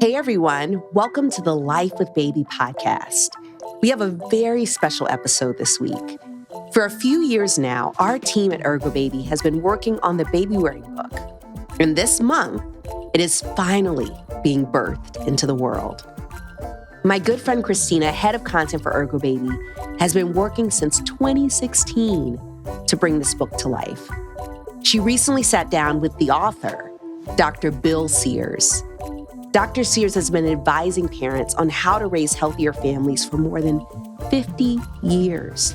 Hey everyone, welcome to the Life with Baby podcast. We have a very special episode this week. For a few years now, our team at ErgoBaby has been working on the Babywearing Book. And this month, it is finally being birthed into the world. My good friend Christina, head of content for ErgoBaby, has been working since 2016 to bring this book to life. She recently sat down with the author, Dr. Bill Sears. Dr. Sears has been advising parents on how to raise healthier families for more than 50 years.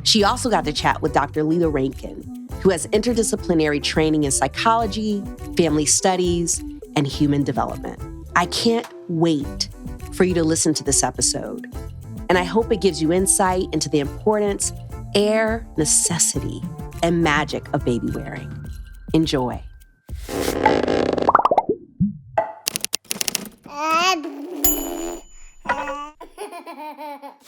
She also got to chat with Dr. Lela Rankin, who has interdisciplinary training in psychology, family studies, and human development. I can't wait for you to listen to this episode. And I hope it gives you insight into the importance, air, necessity, and magic of baby wearing. Enjoy.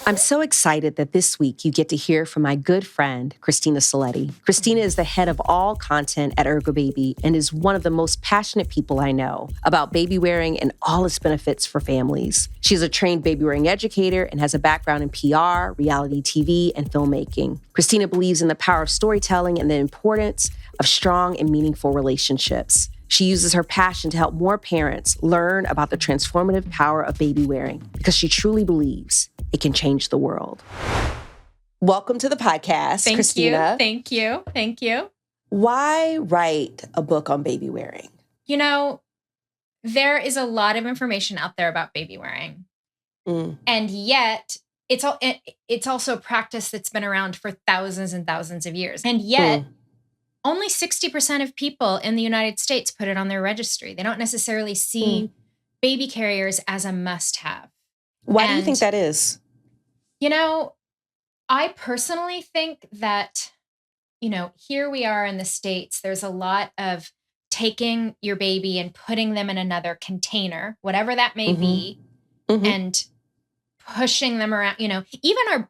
I'm so excited that this week you get to hear from my good friend, Christina Saletti. Christina is the head of all content at ErgoBaby and is one of the most passionate people I know about baby wearing and all its benefits for families. She's a trained baby wearing educator and has a background in PR, reality TV, and filmmaking. Christina believes in the power of storytelling and the importance of strong and meaningful relationships. She uses her passion to help more parents learn about the transformative power of baby wearing because she truly believes it can change the world. Welcome to the podcast, Christina. Thank you. Why write a book on baby wearing? You know, there is a lot of information out there about baby wearing. And yet it's also a practice that's been around for thousands and thousands of years. And yet only 60% of people in the United States put it on their registry. They don't necessarily see baby carriers as a must-have. Why do you think that is? You know, I personally think that, here we are in the States, there's a lot of taking your baby and putting them in another container, whatever that may be, and pushing them around, even our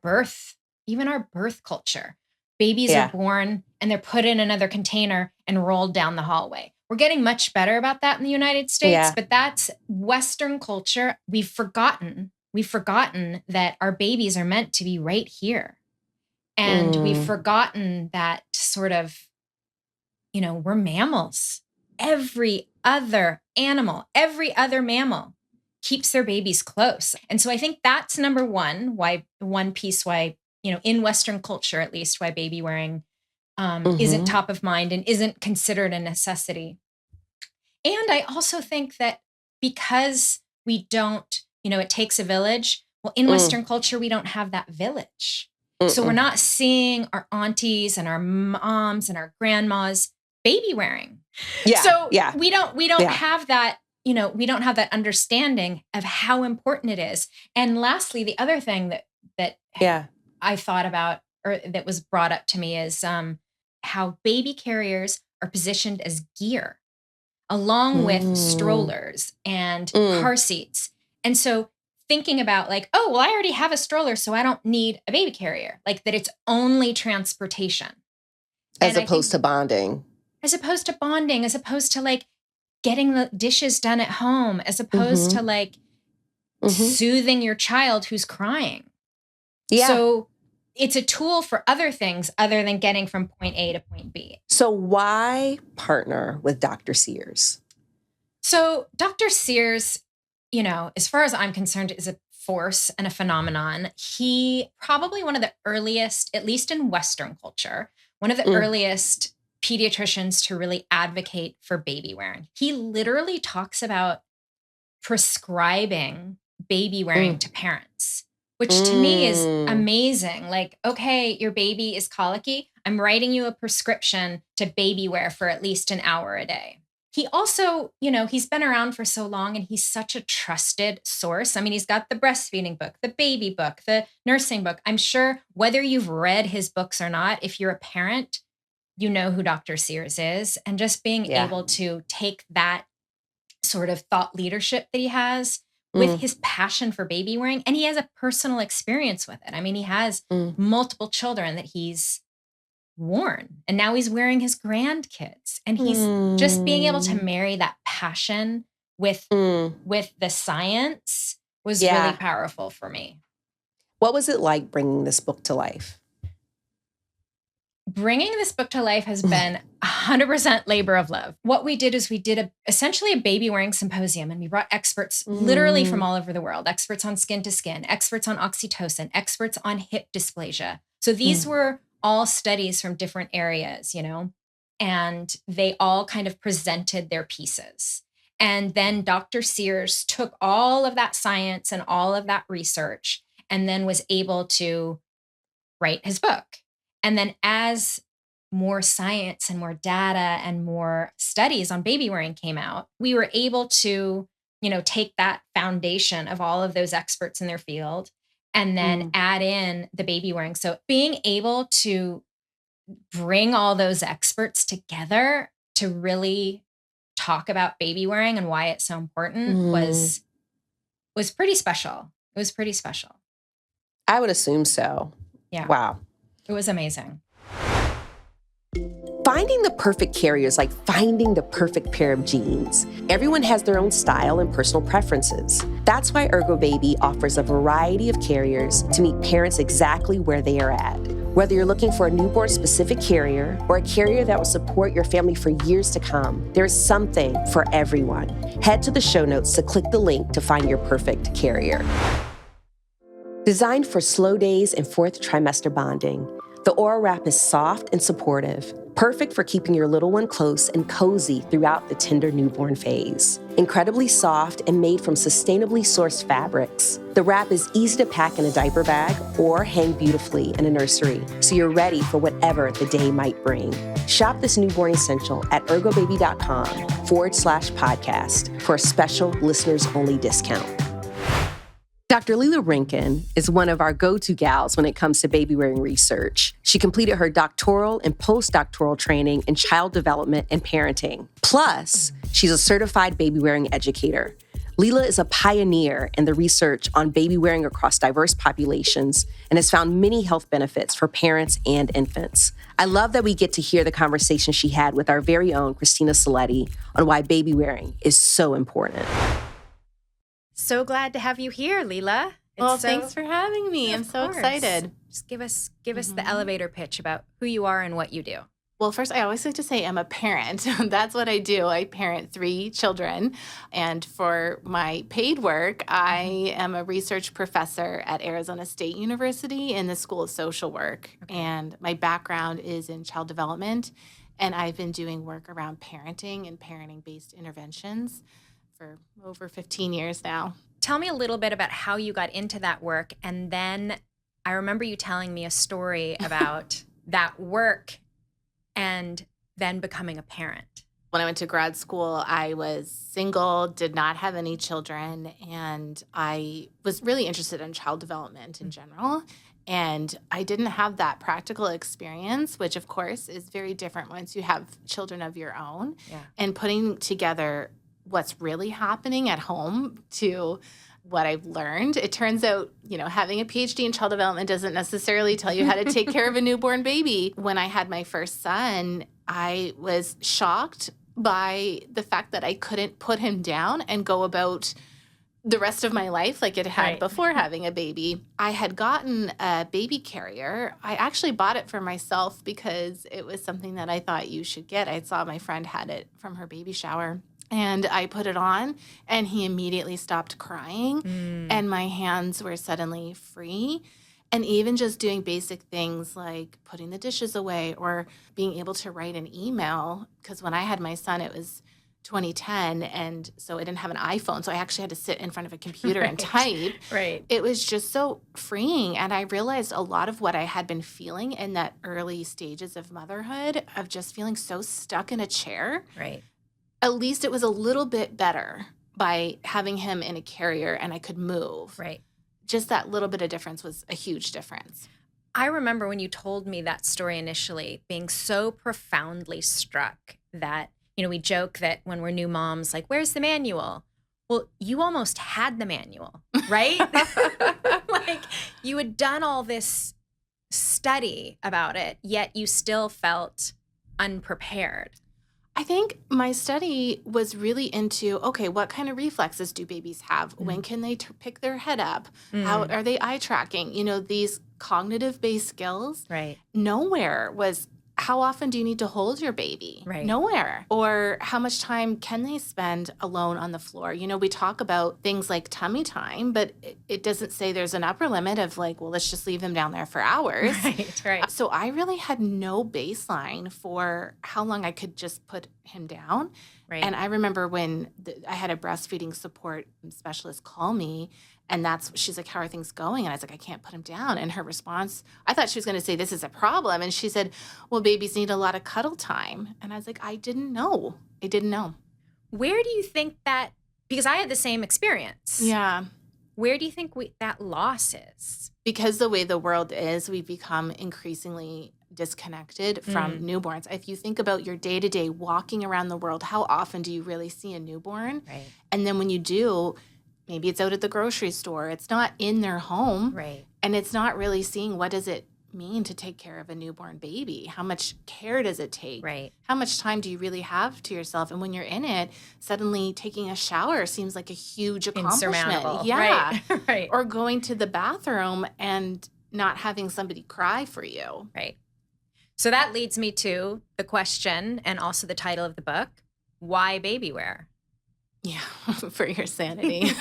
birth culture. Babies are born and they're put in another container and rolled down the hallway. We're getting much better about that in the United States, but that's Western culture. We've forgotten that our babies are meant to be right here. And we've forgotten that sort of, we're mammals. Every other mammal keeps their babies close. And so I think that's number one, why in Western culture, at least, why baby wearing isn't top of mind and isn't considered a necessity. And I also think that because we don't, it takes a village. Well, in Western culture, we don't have that village. So we're not seeing our aunties and our moms and our grandmas baby wearing. We don't have that, we don't have that understanding of how important it is. And lastly, the other thing that I thought about, or that was brought up to me, is how baby carriers are positioned as gear, along with strollers and car seats. And so thinking about I already have a stroller, so I don't need a baby carrier, like that it's only transportation. As opposed to bonding, as opposed to getting the dishes done at home, as opposed to soothing your child who's crying. Yeah. So it's a tool for other things other than getting from point A to point B. So why partner with Dr. Sears? So Dr. Sears, as far as I'm concerned, is a force and a phenomenon. He probably one of the earliest, at least in Western culture, one of the earliest pediatricians to really advocate for baby wearing. He literally talks about prescribing baby wearing to parents, which to me is amazing. Okay, your baby is colicky. I'm writing you a prescription to baby wear for at least an hour a day. He also, he's been around for so long and he's such a trusted source. I mean, he's got the breastfeeding book, the baby book, the nursing book. I'm sure whether you've read his books or not, if you're a parent, you know who Dr. Sears is. And just being able to take that sort of thought leadership that he has with his passion for baby wearing, and he has a personal experience with it. I mean, he has multiple children that he's worn, and now he's wearing his grandkids, and he's just being able to marry that passion with Mm. the science was Yeah. really powerful for me. What was it like bringing this book to life? Bringing this book to life has been 100% labor of love. What we did is we did essentially a baby wearing symposium, and we brought experts literally from all over the world, experts on skin to skin, experts on oxytocin, experts on hip dysplasia. So these were all studies from different areas, and they all kind of presented their pieces. And then Dr. Sears took all of that science and all of that research and then was able to write his book. And then as more science and more data and more studies on baby wearing came out, we were able to, take that foundation of all of those experts in their field and then add in the baby wearing. So being able to bring all those experts together to really talk about baby wearing and why it's so important was pretty special. It was pretty special. I would assume so. Yeah. Wow. It was amazing. Finding the perfect carrier is like finding the perfect pair of jeans. Everyone has their own style and personal preferences. That's why ErgoBaby offers a variety of carriers to meet parents exactly where they are at. Whether you're looking for a newborn-specific carrier or a carrier that will support your family for years to come, there's something for everyone. Head to the show notes to click the link to find your perfect carrier. Designed for slow days and fourth trimester bonding, the Aura Wrap is soft and supportive, perfect for keeping your little one close and cozy throughout the tender newborn phase. Incredibly soft and made from sustainably sourced fabrics, the wrap is easy to pack in a diaper bag or hang beautifully in a nursery, so you're ready for whatever the day might bring. Shop this newborn essential at ergobaby.com/podcast for a special listeners-only discount. Dr. Lela Rankin is one of our go-to gals when it comes to baby wearing research. She completed her doctoral and postdoctoral training in child development and parenting. Plus, she's a certified baby wearing educator. Lela is a pioneer in the research on baby wearing across diverse populations and has found many health benefits for parents and infants. I love that we get to hear the conversation she had with our very own Christina Saletti on why baby wearing is so important. So glad to have you here, Lela. Thanks for having me. I'm so excited. Just give us the elevator pitch about who you are and what you do. Well, first, I always like to say I'm a parent. That's what I do. I parent 3 children. And for my paid work, I am a research professor at Arizona State University in the School of Social Work. Okay. And my background is in child development. And I've been doing work around parenting and parenting-based interventions for over 15 years now. Tell me a little bit about how you got into that work. And then I remember you telling me a story about that work and then becoming a parent. When I went to grad school, I was single, did not have any children, and I was really interested in child development in general. And I didn't have that practical experience, which of course is very different once you have children of your own. Yeah. And putting together what's really happening at home to what I've learned. It turns out, having a PhD in child development doesn't necessarily tell you how to take care of a newborn baby. When I had my first son, I was shocked by the fact that I couldn't put him down and go about the rest of my life like it had before having a baby. I had gotten a baby carrier. I actually bought it for myself because it was something that I thought you should get. I saw my friend had it from her baby shower. And I put it on, and he immediately stopped crying, and my hands were suddenly free. And even just doing basic things like putting the dishes away or being able to write an email, because when I had my son, it was 2010, and so I didn't have an iPhone, so I actually had to sit in front of a computer and type. Right. It was just so freeing, and I realized a lot of what I had been feeling in that early stages of motherhood, of just feeling so stuck in a chair. Right. At least it was a little bit better by having him in a carrier and I could move. Right. Just that little bit of difference was a huge difference. I remember when you told me that story initially, being so profoundly struck that, we joke that when we're new moms, like, where's the manual? Well, you almost had the manual, right? Like, you had done all this study about it, yet you still felt unprepared. I think my study was really into, okay, what kind of reflexes do babies have? When can they pick their head up? How are they eye tracking? These cognitive-based skills. Right. Nowhere was, how often do you need to hold your baby? Right. Nowhere. Or how much time can they spend alone on the floor? We talk about things like tummy time, but it doesn't say there's an upper limit of like, well, let's just leave them down there for hours. Right. So I really had no baseline for how long I could just put him down. Right. And I remember when I had a breastfeeding support specialist call me, and she's like, how are things going? And I was like, I can't put him down. And her response, I thought she was going to say, this is a problem. And she said, well, babies need a lot of cuddle time. And I was like, I didn't know. Where do you think that, because I had the same experience. Yeah. Where do you think that loss is? Because the way the world is, we've become increasingly disconnected from newborns. If you think about your day-to-day walking around the world, how often do you really see a newborn? Right. And then when you do, maybe it's out at the grocery store. It's not in their home. Right. And it's not really seeing what does it mean to take care of a newborn baby? How much care does it take? Right. How much time do you really have to yourself? And when you're in it, suddenly taking a shower seems like a huge accomplishment. Insurmountable. Yeah. Right. Or going to the bathroom and not having somebody cry for you. Right. So that leads me to the question and also the title of the book, Why Babywear? Yeah, for your sanity. Wait,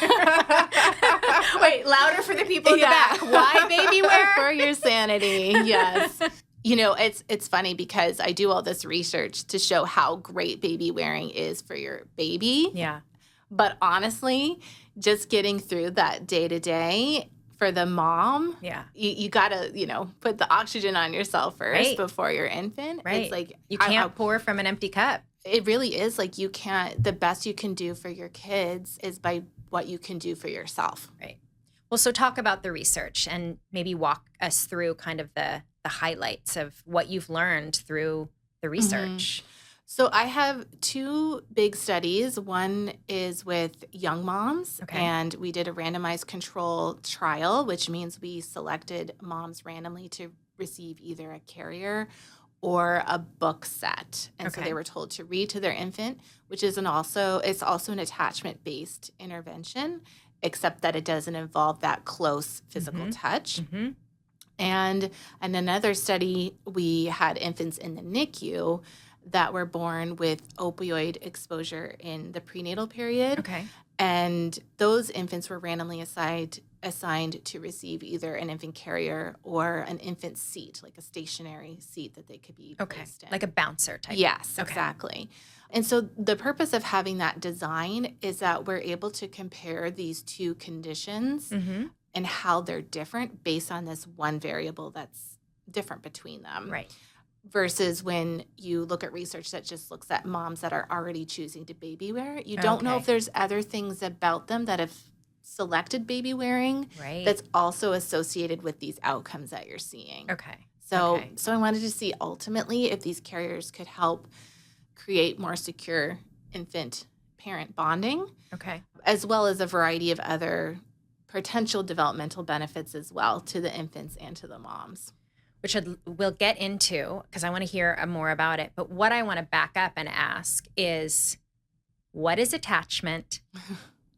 louder for the people in the back. Why Babywear? For your sanity, yes. It's funny because I do all this research to show how great baby wearing is for your baby. Yeah. But honestly, just getting through that day-to-day for the mom, you got to, put the oxygen on yourself first before your infant. Right. It's like you can't pour from an empty cup. It really is like the best you can do for your kids is by what you can do for yourself. Right. Well, so talk about the research and maybe walk us through kind of the highlights of what you've learned through the research. So I have two big studies. One is with young moms, and we did a randomized control trial, which means we selected moms randomly to receive either a carrier or a book set. And so they were told to read to their infant, which is it's also an attachment-based intervention, except that it doesn't involve that close physical touch. Mm-hmm. And in another study, we had infants in the NICU that were born with opioid exposure in the prenatal period. Okay. And those infants were randomly assigned to receive either an infant carrier or an infant seat, like a stationary seat that they could be placed in. Like a bouncer type. Yes, exactly. And so the purpose of having that design is that we're able to compare these two conditions and how they're different based on this one variable that's different between them. Right. Versus when you look at research that just looks at moms that are already choosing to baby wear, you don't know if there's other things about them that have selected baby wearing that's also associated with these outcomes that you're seeing. Okay. So I wanted to see ultimately if these carriers could help create more secure infant-parent bonding. Okay. As well as a variety of other potential developmental benefits as well to the infants and to the moms. Which we'll get into because I want to hear more about it. But what I want to back up and ask is, what is attachment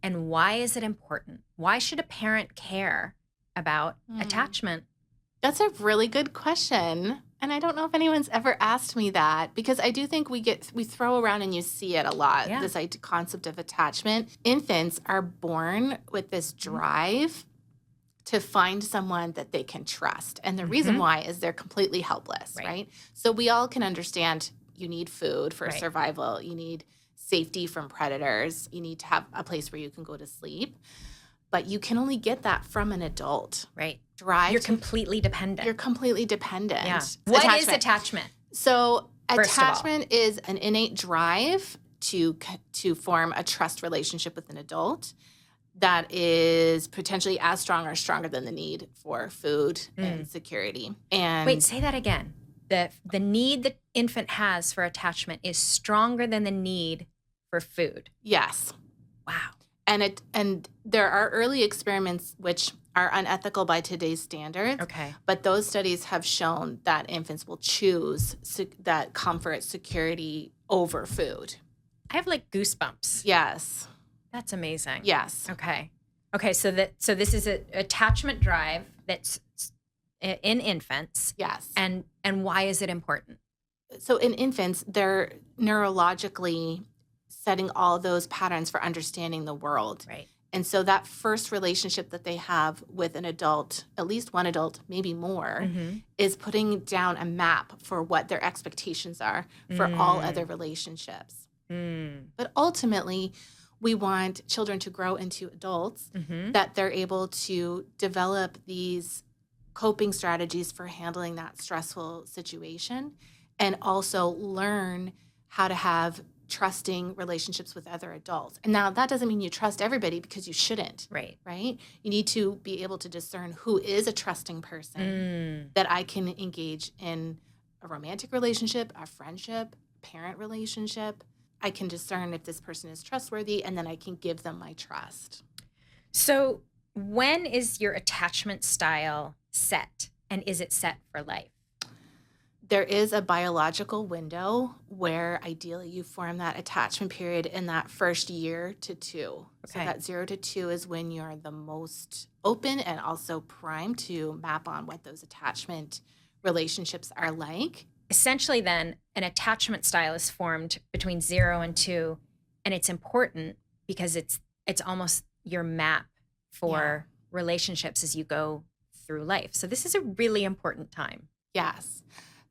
and why is it important? Why should a parent care about attachment? That's a really good question. And I don't know if anyone's ever asked me that because I do think we throw around and you see it a lot, this concept of attachment. Infants are born with this drive to find someone that they can trust. And the reason why is they're completely helpless, right? So we all can understand you need food for survival. You need safety from predators. You need to have a place where you can go to sleep. But you can only get that from an adult. Right. You're completely dependent. You're completely dependent. Yeah. What is attachment? So attachment is an innate drive to form a trust relationship with an adult that is potentially as strong or stronger than the need for food and security. And wait, say that again. The need the infant has for attachment is stronger than the need for food. Yes. Wow. And there are early experiments which are unethical by today's standards. Okay. But those studies have shown that infants will choose that comfort, security over food. I have like goosebumps. Yes. That's amazing. Yes. Okay. So this is an attachment drive that's in infants. Yes. And why is it important? So in infants, they're neurologically setting all those patterns for understanding the world. Right. And so that first relationship that they have with an adult, at least one adult, maybe more, is putting down a map for what their expectations are for all other relationships. But ultimately, we want children to grow into adults that they're able to develop these coping strategies for handling that stressful situation and also learn how to have trusting relationships with other adults. And now that doesn't mean you trust everybody, because you shouldn't. Right. You need to be able to discern who is a trusting person that I can engage in a romantic relationship, a friendship, parent relationship. I can discern if this person is trustworthy, and then I can give them my trust. So when is your attachment style set, and is it set for life? There is a biological window where ideally you form that attachment period in that first year to 2. Okay. So that 0 to 2 is when you're the most open and also primed to map on what those attachment relationships are like. Essentially, then, an attachment style is formed between 0 and 2, and it's important because it's almost your map for relationships as you go through life. So this is a really important time. Yes.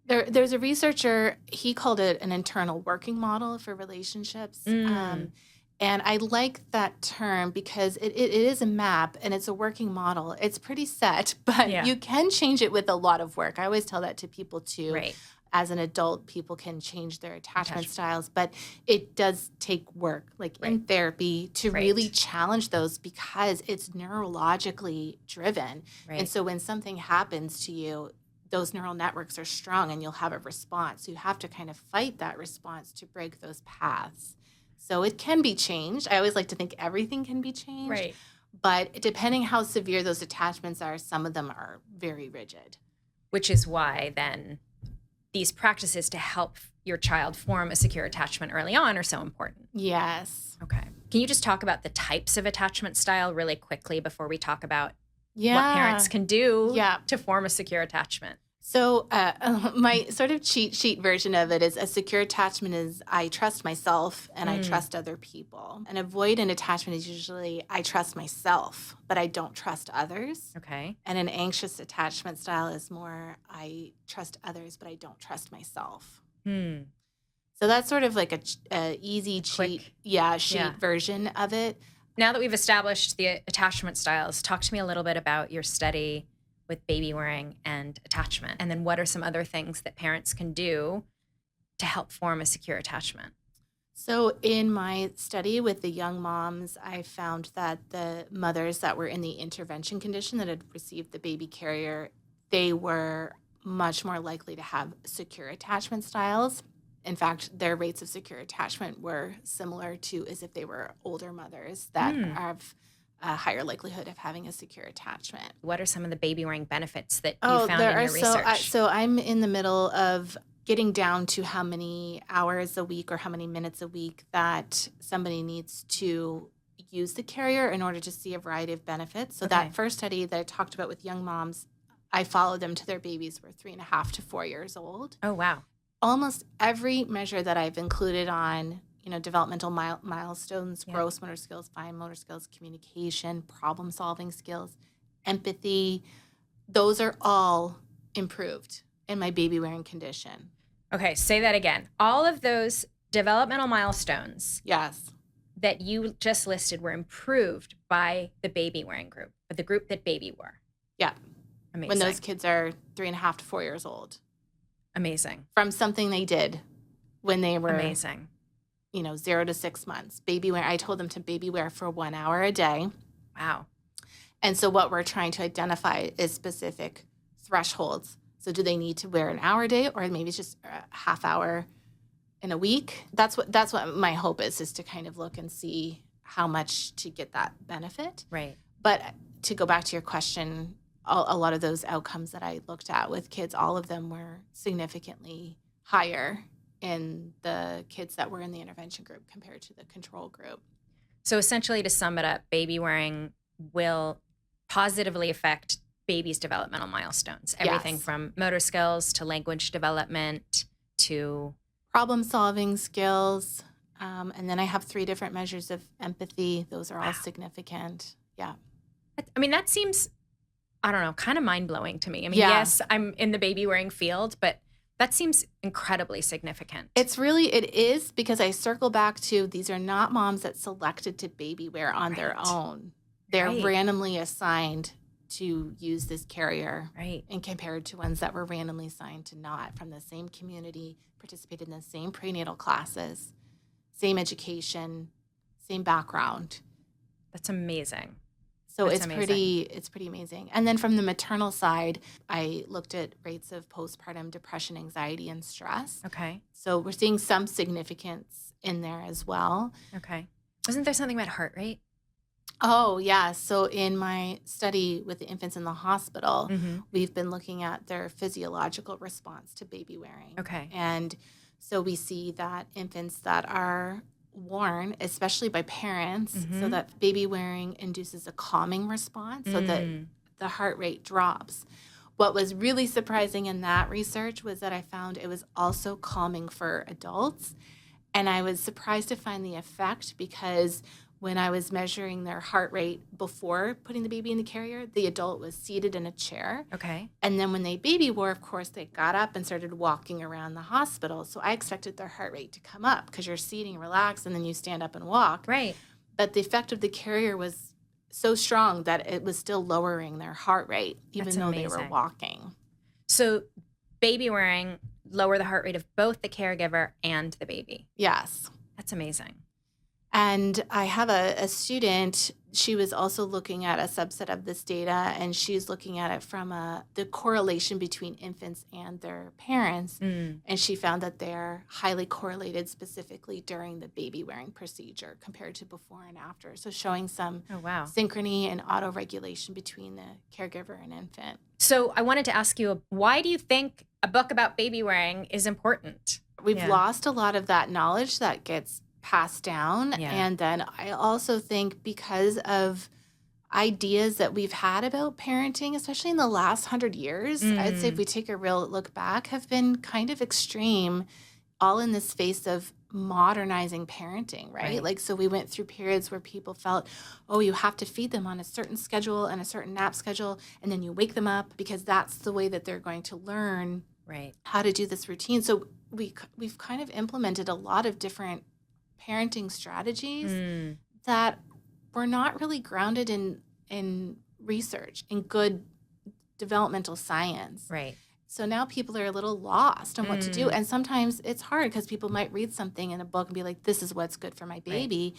There's a researcher, he called it an internal working model for relationships. And I like that term because it is a map and it's a working model. It's pretty set, but you can change it with a lot of work. I always tell that to people too. Right. As an adult, people can change their attachment styles, but it does take work, like in therapy, to really challenge those because it's neurologically driven. Right. And so when something happens to you, those neural networks are strong and you'll have a response. So you have to kind of fight that response to break those paths. So it can be changed. I always like to think everything can be changed. Right. But depending how severe those attachments are, some of them are very rigid. Which is why then these practices to help your child form a secure attachment early on are so important. Yes. Okay. Can you just talk about the types of attachment style really quickly before we talk about what parents can do to form a secure attachment? So my sort of cheat sheet version of it is a secure attachment is I trust myself and I trust other people. An avoidant attachment is usually I trust myself, but I don't trust others. Okay. And an anxious attachment style is more I trust others, but I don't trust myself. So that's sort of like a easy cheat version of it. Now that we've established the attachment styles, talk to me a little bit about your study with baby wearing and attachment. And then what are some other things that parents can do to help form a secure attachment? So in my study with the young moms, I found that the mothers that were in the intervention condition that had received the baby carrier, they were much more likely to have secure attachment styles. In fact, their rates of secure attachment were similar to as if they were older mothers that have a higher likelihood of having a secure attachment. What are some of the baby wearing benefits that you found in your research? So I'm in the middle of getting down to how many hours a week or how many minutes a week that somebody needs to use the carrier in order to see a variety of benefits. So that first study that I talked about with young moms, I followed them till their babies were 3.5 to 4 years old. Oh, wow. Almost every measure that I've included on developmental milestones, gross motor skills, fine motor skills, communication, problem-solving skills, empathy, those are all improved in my baby wearing condition. Okay, say that again. All of those developmental milestones that you just listed were improved by the baby wearing group, but the group that baby wore. Yeah. Amazing. When those kids are 3.5 to 4 years old. Amazing. From something they did when they were amazing. 0 to 6 months. Baby wear. I told them to baby wear for 1 hour a day. Wow. And so what we're trying to identify is specific thresholds. So do they need to wear an hour a day, or maybe it's just a half hour in a week? That's what my hope is to kind of look and see how much to get that benefit. Right. But to go back to your question, a lot of those outcomes that I looked at with kids, all of them were significantly higher in the kids that were in the intervention group compared to the control group. So essentially, to sum it up, baby wearing will positively affect babies' developmental milestones. Everything from motor skills to language development to problem-solving skills. And then I have 3 different measures of empathy. Those are all significant. Yeah. I mean, that seems, I don't know, kind of mind-blowing to me. I mean, yes, I'm in the baby wearing field, but that seems incredibly significant. It is, because I circle back to, these are not moms that selected to baby wear on their own. They're randomly assigned to use this carrier, and compared to ones that were randomly assigned to not, from the same community, participated in the same prenatal classes, same education, same background. That's amazing. So it's pretty amazing. And then from the maternal side, I looked at rates of postpartum depression, anxiety, and stress. Okay. So we're seeing some significance in there as well. Okay. Wasn't there something about heart rate? Oh, yeah. So in my study with the infants in the hospital, we've been looking at their physiological response to baby wearing. Okay. And so we see that infants that are worn, especially by parents, so that baby wearing induces a calming response so that the heart rate drops. What was really surprising in that research was that I found it was also calming for adults. And I was surprised to find the effect, because when I was measuring their heart rate before putting the baby in the carrier, the adult was seated in a chair. Okay. And then when they baby wore, of course, they got up and started walking around the hospital. So I expected their heart rate to come up, because you're seating, relaxed, and then you stand up and walk. Right. But the effect of the carrier was so strong that it was still lowering their heart rate, even though they were walking. So baby wearing lower the heart rate of both the caregiver and the baby. Yes. That's amazing. And I have a student, she was also looking at a subset of this data, and she's looking at it from the correlation between infants and their parents. And she found that they're highly correlated, specifically during the baby wearing procedure compared to before and after. So showing some synchrony and autoregulation between the caregiver and infant. So I wanted to ask you, why do you think a book about baby wearing is important? We've lost a lot of that knowledge that gets passed down. And then I also think because of ideas that we've had about parenting, especially in the last 100 years, I'd say if we take a real look back, have been kind of extreme, all in this space of modernizing parenting, right? Like, so we went through periods where people felt, oh, you have to feed them on a certain schedule and a certain nap schedule, and then you wake them up because that's the way that they're going to learn how to do this routine. So we've kind of implemented a lot of different parenting strategies that were not really grounded in research, in good developmental science. Right. So now people are a little lost on what to do. And sometimes it's hard, because people might read something in a book and be like, this is what's good for my baby.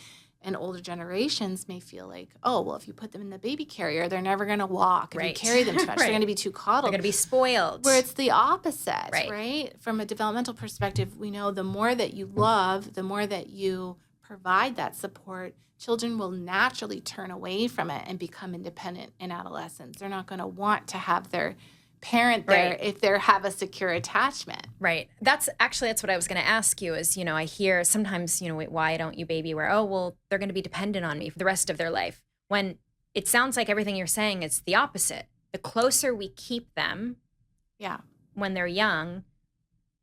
And older generations may feel like, oh, well, if you put them in the baby carrier, they're never going to walk. If you carry them too much, they're going to be too coddled. They're going to be spoiled. Where it's the opposite, right? From a developmental perspective, we know the more that you love, the more that you provide that support, children will naturally turn away from it and become independent in adolescence. They're not going to want to have their parent there if they have a secure attachment. Right. That's what I was going to ask you is, I hear sometimes, why don't you baby wear? Oh, well, they're going to be dependent on me for the rest of their life. When it sounds like everything you're saying is the opposite. The closer we keep them when they're young,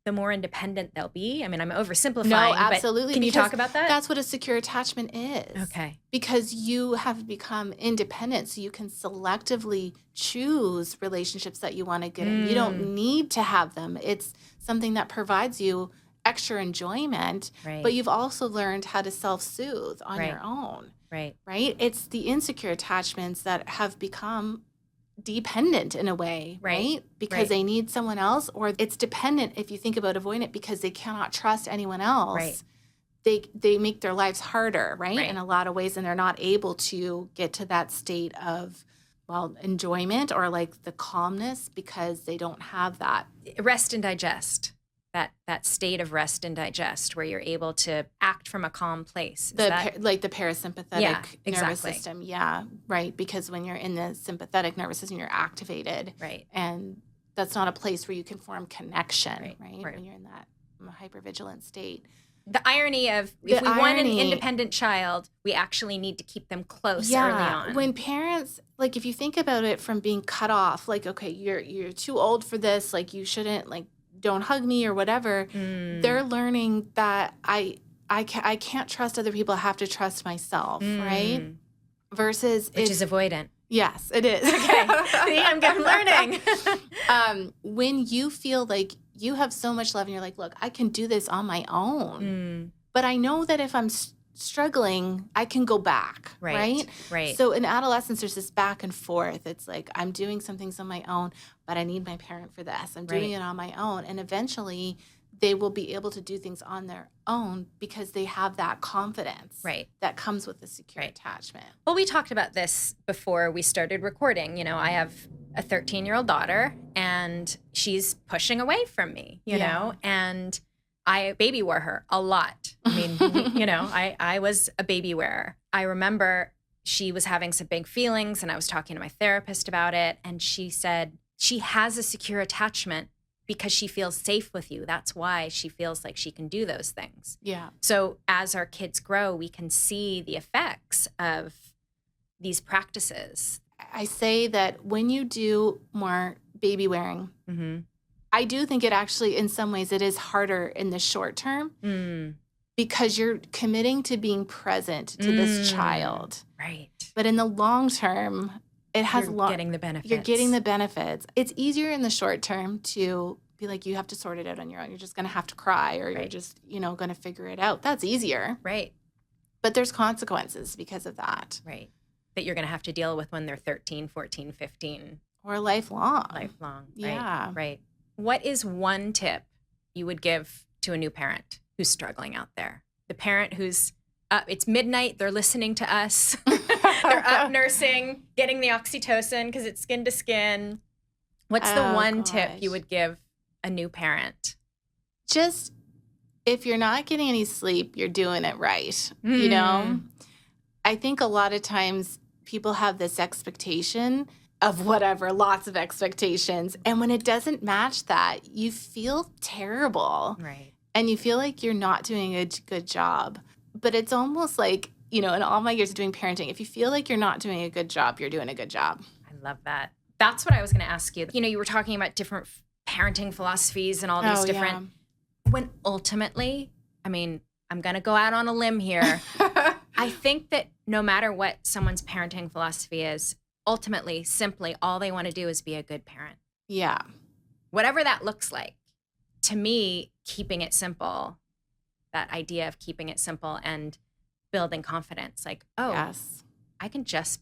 the more independent they'll be. I mean, I'm oversimplifying. No, absolutely. But can you talk about that? That's what a secure attachment is. Okay. Because you have become independent, so you can selectively choose relationships that you want to get in. You don't need to have them. It's something that provides you extra enjoyment, but you've also learned how to self-soothe on your own. Right. It's the insecure attachments that have become dependent in a way, right? Because they need someone else, or it's dependent if you think about avoiding it because they cannot trust anyone else. They make their lives harder, in a lot of ways, and they're not able to get to that state of, enjoyment or like the calmness because they don't have that. Rest and digest. That state of rest and digest where you're able to act from a calm place. Like the parasympathetic nervous system. Yeah, right. Because when you're in the sympathetic nervous system, you're activated. Right. And that's not a place where you can form connection, right? When you're in that a hypervigilant state. The irony of if we want an independent child, we actually need to keep them close early on. When parents, like if you think about it from being cut off, like, okay, you're too old for this, like you shouldn't, like, don't hug me or whatever. They're learning that I can't trust other people. I have to trust myself, right? Versus which is avoidant. Yes, it is. Okay. See, I'm learning. When you feel like you have so much love and you're like, look, I can do this on my own. But I know that if I'm struggling, I can go back, right? Right. So in adolescence, there's this back and forth. It's like, I'm doing some things on my own, but I need my parent for this. I'm doing it on my own. And eventually they will be able to do things on their own because they have that confidence that comes with the secure attachment. Well, we talked about this before we started recording. You know, I have a 13-year-old daughter, and she's pushing away from me, you know, and I baby wear her a lot. I mean, you know, I was a baby wearer. I remember she was having some big feelings, and I was talking to my therapist about it, and she said she has a secure attachment because she feels safe with you. That's why she feels like she can do those things. Yeah. So as our kids grow, we can see the effects of these practices. I say that when you do more baby wearing, I do think it actually, in some ways, it is harder in the short term because you're committing to being present to this child. Right. But in the long term, it has getting the benefits. You're getting the benefits. It's easier in the short term to be like, you have to sort it out on your own. You're just going to have to cry, or you're just, you know, going to figure it out. That's easier. Right. But there's consequences because of that. Right. That you're going to have to deal with when they're 13, 14, 15. Or lifelong. Lifelong. Yeah. Right. What is one tip you would give to a new parent who's struggling out there? The parent who's up, it's midnight, they're listening to us. They're up nursing, getting the oxytocin because it's skin to skin. What's the one tip you would give a new parent? Just, if you're not getting any sleep, you're doing it right. You know? I think a lot of times people have this expectation of whatever, lots of expectations. And when it doesn't match that, you feel terrible. Right. And you feel like you're not doing a good job. But it's almost like, you know, in all my years of doing parenting, if you feel like you're not doing a good job, you're doing a good job. I love that. That's what I was going to ask you. You know, you were talking about different parenting philosophies and all these different, when ultimately, I mean, I'm going to go out on a limb here. I think that no matter what someone's parenting philosophy is, ultimately, simply, all they want to do is be a good parent. Yeah. Whatever that looks like. To me, keeping it simple, that idea of keeping it simple and building confidence. Like, I can just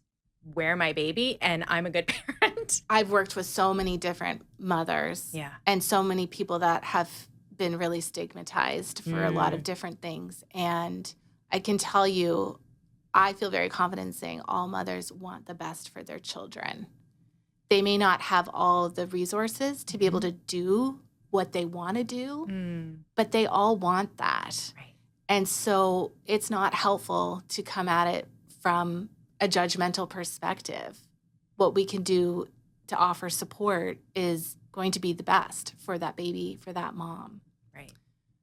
wear my baby and I'm a good parent. I've worked with so many different mothers and so many people that have been really stigmatized for a lot of different things. And I can tell you, I feel very confident in saying all mothers want the best for their children. They may not have all the resources to be able to do what they want to do, but they all want that. Right. And so it's not helpful to come at it from a judgmental perspective. What we can do to offer support is going to be the best for that baby, for that mom. Right.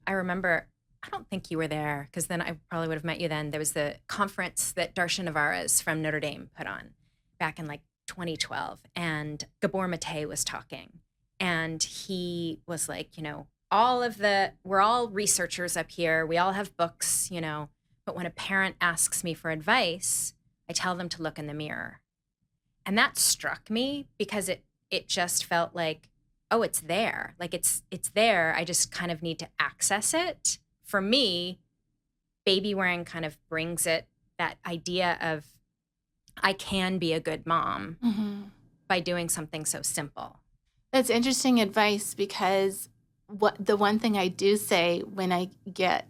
I remember, I don't think you were there, because then I probably would have met you then. There was the conference that Darshan Navarez from Notre Dame put on back in like 2012. And Gabor Mate was talking. And he was like, you know, we're all researchers up here. We all have books, you know, but when a parent asks me for advice, I tell them to look in the mirror. And that struck me because it just felt like, oh, it's there. Like it's there. I just kind of need to access it. For me, baby wearing kind of brings it, that idea of I can be a good mom by doing something so simple. That's interesting advice, because the one thing I do say when I get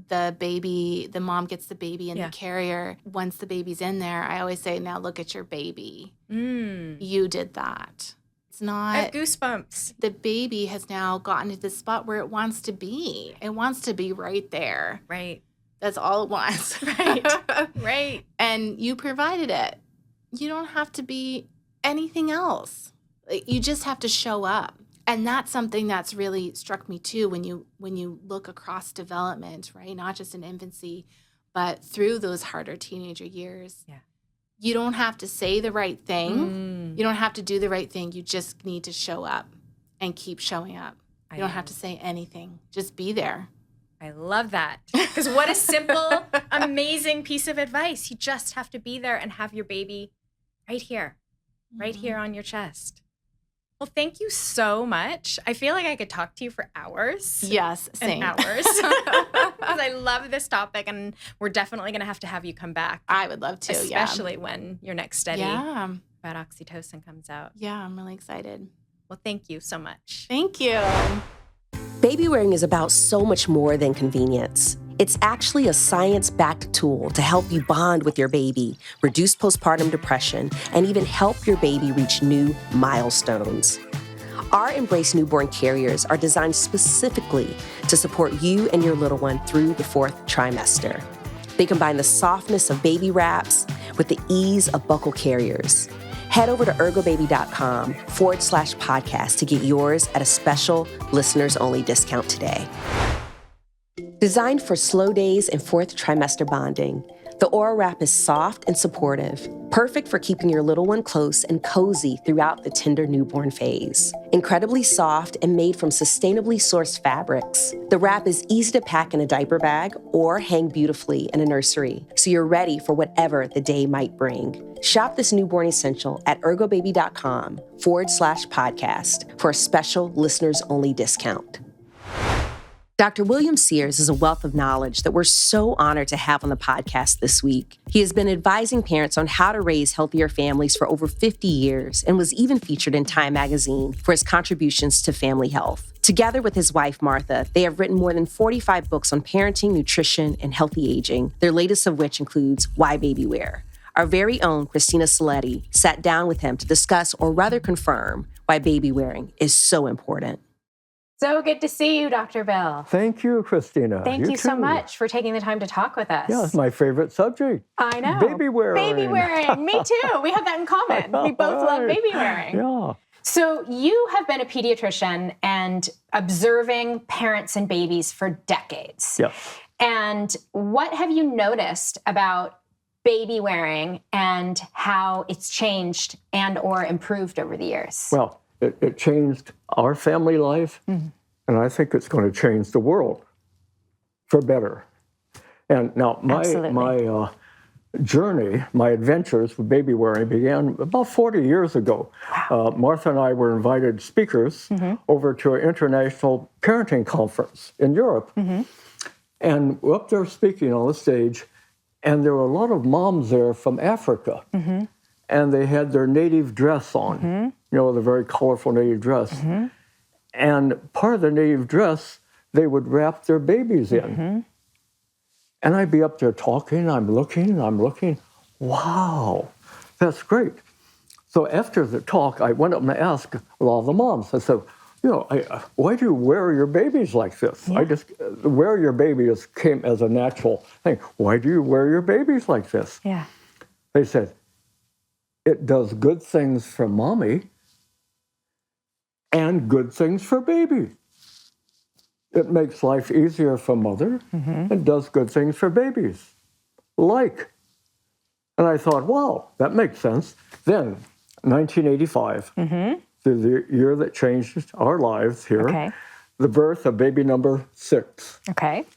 the mom gets the baby in the carrier, once the baby's in there, I always say, now look at your baby. You did that. It's not. I have goosebumps. The baby has now gotten to the spot where it wants to be. It wants to be right there. Right. That's all it wants. Right. Right. And you provided it. You don't have to be anything else. You just have to show up. And that's something that's really struck me too when you look across development, right? Not just in infancy, but through those harder teenager years. Yeah. You don't have to say the right thing. You don't have to do the right thing. You just need to show up and keep showing up. You don't have to say anything. Just be there. I love that. Because what a simple, amazing piece of advice. You just have to be there and have your baby right here on your chest. Well, thank you so much. I feel like I could talk to you for hours. Yes, same. And hours. Because I love this topic, and we're definitely going to have you come back. I would love to, especially when your next study about oxytocin comes out. Yeah, I'm really excited. Well, thank you so much. Thank you. Baby wearing is about so much more than convenience. It's actually a science-backed tool to help you bond with your baby, reduce postpartum depression, and even help your baby reach new milestones. Our Embrace Newborn carriers are designed specifically to support you and your little one through the 4th trimester. They combine the softness of baby wraps with the ease of buckle carriers. Head over to ergobaby.com/podcast to get yours at a special listeners-only discount today. Designed for slow days and 4th trimester bonding, the Aura Wrap is soft and supportive, perfect for keeping your little one close and cozy throughout the tender newborn phase. Incredibly soft and made from sustainably sourced fabrics, the wrap is easy to pack in a diaper bag or hang beautifully in a nursery, so you're ready for whatever the day might bring. Shop this newborn essential at ergobaby.com/podcast for a special listeners-only discount. Dr. William Sears is a wealth of knowledge that we're so honored to have on the podcast this week. He has been advising parents on how to raise healthier families for over 50 years and was even featured in Time magazine for his contributions to family health. Together with his wife, Martha, they have written more than 45 books on parenting, nutrition, and healthy aging, their latest of which includes Why Babywear. Our very own Christina Saletti sat down with him to discuss, or rather confirm, why baby wearing is so important. So good to see you, Dr. Bill. Thank you, Christina. Thank you so much for taking the time to talk with us. Yeah, it's my favorite subject. I know. Baby wearing. Baby wearing. Me too. We have that in common. We both love baby wearing. Yeah. So you have been a pediatrician and observing parents and babies for decades. Yes. And what have you noticed about baby wearing and how it's changed and or improved over the years? Well, it changed our family life, and I think it's going to change the world for better. And now my journey, my adventures with baby wearing began about 40 years ago. Wow. Martha and I were invited speakers over to an international parenting conference in Europe. And we're up there speaking on the stage, and there were a lot of moms there from Africa. And they had their native dress on, you know, the very colorful native dress. And part of the native dress, they would wrap their babies in. And I'd be up there talking, I'm looking, wow, that's great. So after the talk, I went up and asked a lot of the moms, I said, you know, why do you wear your babies like this? Yeah. I just, wear your babies came as a natural thing. Why do you wear your babies like this? Yeah. They said, it does good things for mommy and good things for baby. It makes life easier for mother and does good things for babies. Like. And I thought, wow, that makes sense. Then, 1985, the year that changed our lives here, the birth of baby number 6,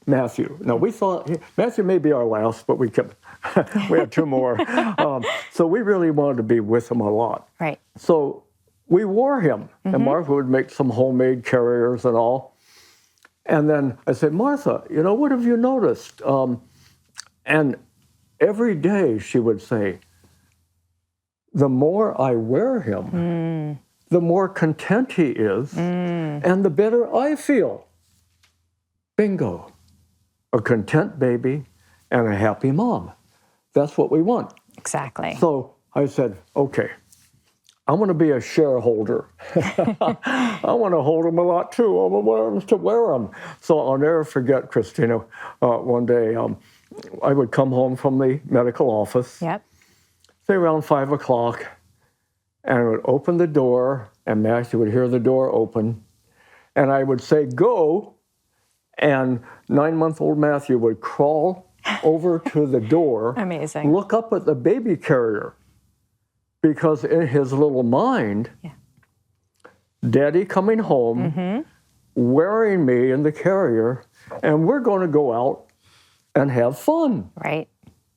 Matthew. Now, we thought, Matthew may be our last, but we kept, we had 2 more. So we really wanted to be with him a lot. Right. So we wore him, and Martha would make some homemade carriers and all. And then I said, Martha, you know, what have you noticed? And every day she would say, the more I wear him, the more content he is, and the better I feel. Bingo. A content baby and a happy mom. That's what we want. Exactly. So I said, okay, I want to be a shareholder. I want to hold them a lot too. I want them to wear them. So I'll never forget, Christina, one day I would come home from the medical office, say around 5 o'clock, and I would open the door, and Matthew would hear the door open, and I would say, "Go," and 9-month-old Matthew would crawl over to the door, Amazing. look up at the baby carrier, because in his little mind, Daddy coming home, wearing me in the carrier, and we're going to go out and have fun. Right.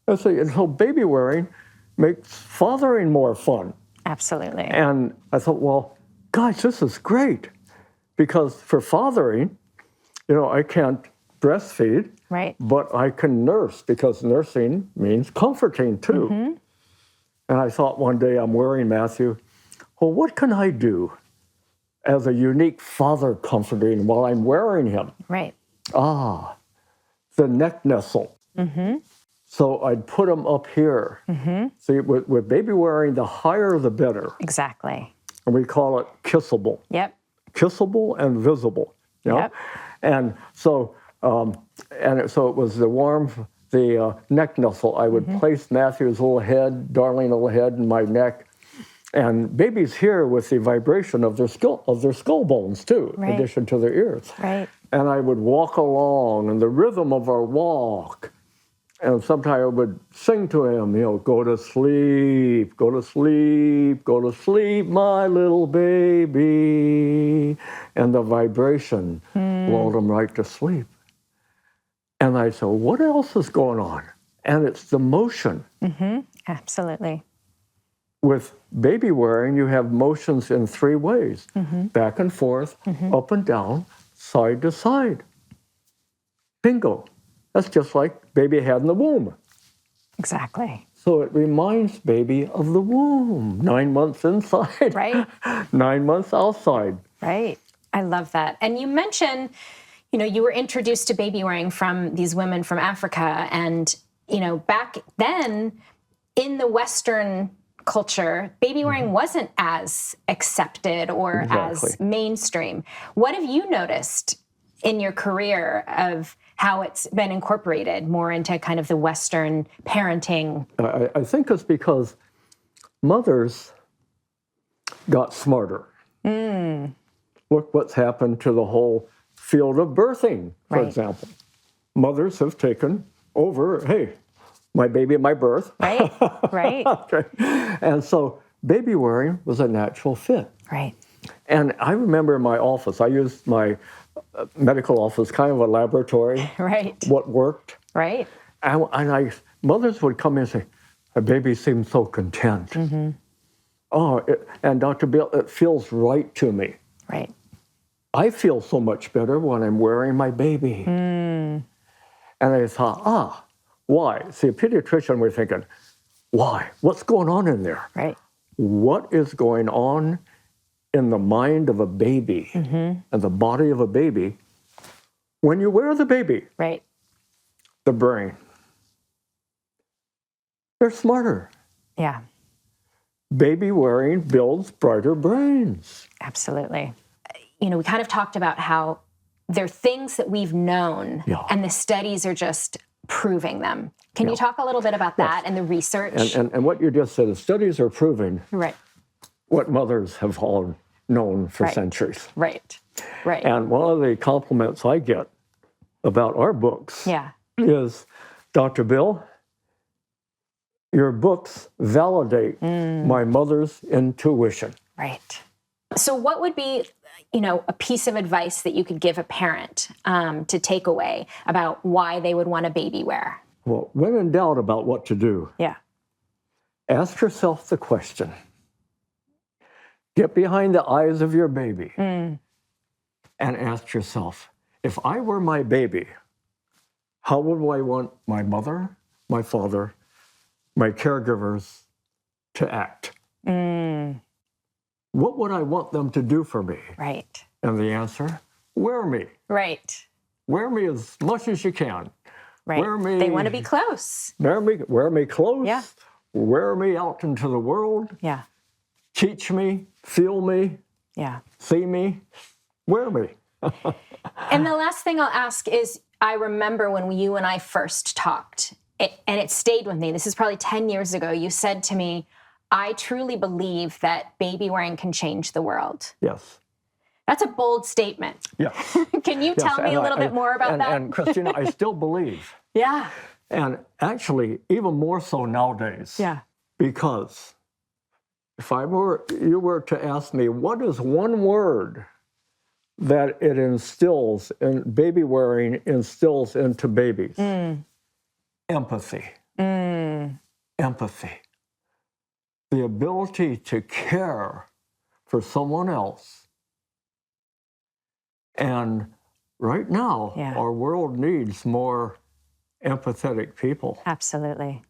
And so baby wearing makes fathering more fun. Absolutely. And I thought, well, guys, this is great, because for fathering, I can't breastfeed, Right. but I can nurse, because nursing means comforting too. And I thought one day, I'm wearing Matthew, well, what can I do as a unique father comforting while I'm wearing him? Right. The neck nestle. So I'd put him up here. See, with baby wearing, the higher the better. Exactly. And we call it kissable. Yep. Kissable and visible. Yep. And so, so it was the neck nestle. I would place Matthew's little head, darling little head, in my neck. And babies hear with the vibration of their skull bones too, in addition to their ears. Right. And I would walk along, and the rhythm of our walk, and sometimes I would sing to him, go to sleep, go to sleep, go to sleep, my little baby. And the vibration lulled him right to sleep. And I said, what else is going on? And it's the motion. Absolutely. With baby wearing, you have motions in 3 ways: back and forth, up and down, side to side. Bingo. That's just like baby had in the womb. Exactly. So it reminds baby of the womb. 9 months inside. Right. 9 months outside. Right. I love that. And you mentioned, you were introduced to baby wearing from these women from Africa. And, back then in the Western culture, baby wearing wasn't as accepted or as mainstream. What have you noticed in your career of how it's been incorporated more into kind of the Western parenting? I think it's because mothers got smarter. Look what's happened to the whole field of birthing, for example. Mothers have taken over, hey, my baby at my birth. Right, right. Okay. And so baby wearing was a natural fit. Right. And I remember in my office, I used my medical office kind of a laboratory. Right. What worked. Right. And mothers would come in and say, "My baby seems so content." And Dr. Bill, it feels right to me. Right. I feel so much better when I'm wearing my baby. And I thought, why? See, a pediatrician, we're thinking, why? What's going on in there? Right. What is going on in the mind of a baby and the body of a baby when you wear the baby? Right. The brain. They're smarter. Yeah. Baby wearing builds brighter brains. Absolutely. We kind of talked about how there are things that we've known and the studies are just proving them. Can you talk a little bit about that and the research? And what you just said, the studies are proving what mothers have all known for centuries. Right. Right. And one of the compliments I get about our books is, Dr. Bill, your books validate my mother's intuition. Right. So what would be, a piece of advice that you could give a parent to take away about why they would want a baby wear? Well, when in doubt about what to do, ask yourself the question. Get behind the eyes of your baby and ask yourself, if I were my baby, how would I want my mother, my father, my caregivers to act? What would I want them to do for me? Right. And the answer, wear me. Right. Wear me as much as you can. Right. Wear me. They want to be close. Wear me close. Yeah. Wear me out into the world. Yeah. Teach me, feel me, see me, wear me. And the last thing I'll ask is, I remember when you and I first talked, and it stayed with me. This is probably 10 years ago. You said to me, I truly believe that baby wearing can change the world. Yes. That's a bold statement. Yes. Can you Yes, tell me a little bit more about that? And Christina, I still believe. Yeah. And actually, even more so nowadays. Yeah. Because if you were to ask me, what is one word that it instills in baby wearing instills into babies? Empathy. Empathy. The ability to care for someone else. And right now, our world needs more empathetic people. Absolutely.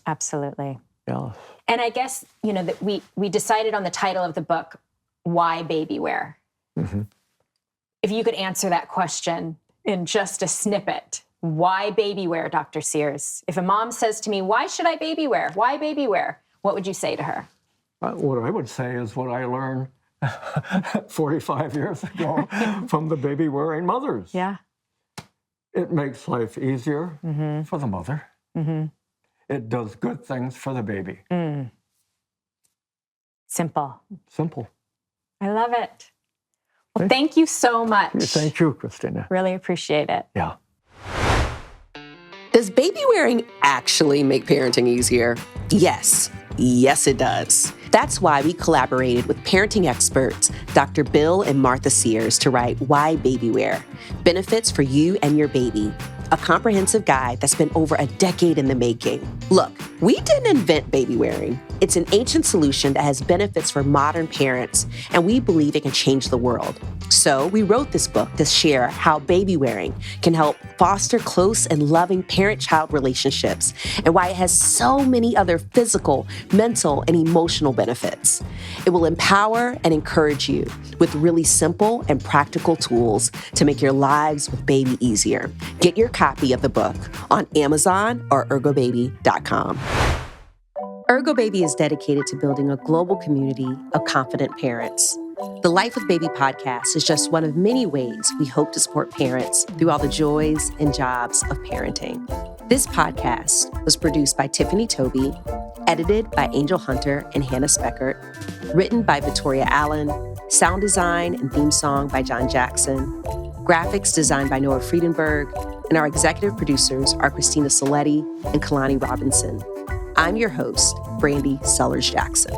Absolutely. Yeah. And I guess, that we decided on the title of the book, Why Babywear? Mm-hmm. If you could answer that question in just a snippet, why babywear, Dr. Sears? If a mom says to me, why should I babywear? Why babywear? What would you say to her? What I would say is what I learned 45 years ago from the baby-wearing mothers. Yeah. It makes life easier for the mother. It does good things for the baby. Simple. Simple. I love it. Well, thank you so much. Thank you, Christina. Really appreciate it. Yeah. Does baby wearing actually make parenting easier? Yes. Yes, it does. That's why we collaborated with parenting experts, Dr. Bill and Martha Sears, to write Why Babywear? Benefits for You and Your Baby, a comprehensive guide that's been over a decade in the making. Look, we didn't invent baby wearing. It's an ancient solution that has benefits for modern parents, and we believe it can change the world. So we wrote this book to share how baby wearing can help foster close and loving parent-child relationships and why it has so many other physical, mental, and emotional benefits. It will empower and encourage you with really simple and practical tools to make your lives with baby easier. Get your copy of the book on Amazon or ergobaby.com. ErgoBaby is dedicated to building a global community of confident parents. The Life with Baby podcast is just one of many ways we hope to support parents through all the joys and jobs of parenting. This podcast was produced by Tiffany Toby, edited by Angel Hunter and Hannah Speckert, written by Victoria Allen, sound design and theme song by John Jackson, graphics designed by Noah Friedenberg, and our executive producers are Christina Soletti and Kalani Robinson. I'm your host, Brandy Sellers-Jackson.